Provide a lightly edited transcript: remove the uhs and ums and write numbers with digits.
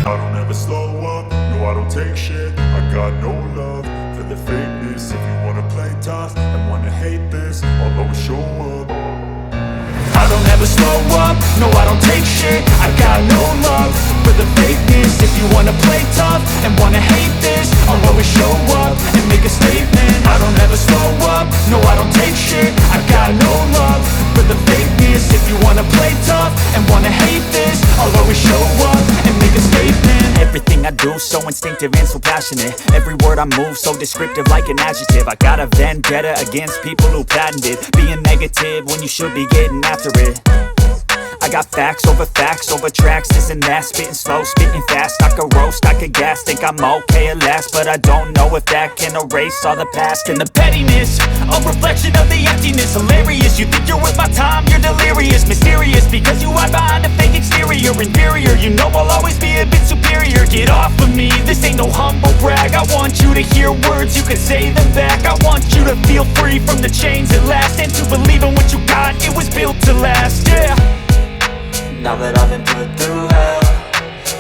I don't ever slow up, no I don't take shit. I got no love for the fakeness. If you wanna play tough and wanna hate this, I'll always show up. I don't ever slow up, no I don't take shit. I got no love for the fakeness. If you wanna play tough and wanna hate this, I'll always show up and make a statement. I don't ever slow up, no I don't take shit. I got no love for the fakeness. If you wanna play tough and wanna hate this, I'll always show up and make a statement. Everything I do so instinctive and so passionate. Every word I move so descriptive like an adjective. I got a vendetta against people who patented being negative when you should be getting after it. I got facts over tracks, this and that. Spitting slow, spitting fast. I could roast, I could gas. Think I'm okay at last, but I don't know if that can erase all the past. And the pettiness, a reflection of the emptiness. Hilarious, you think you're worth my time, you're delirious. Mysterious, because you hide behind a fake exterior. Inferior, you know I'll always be a bit superior. Get off of me, this ain't no humble brag. I want you to hear words, you can say them back. I want you to feel free from the chains at last, and to believe in what you got, it was built to last, yeah. Now that I've been put through hell,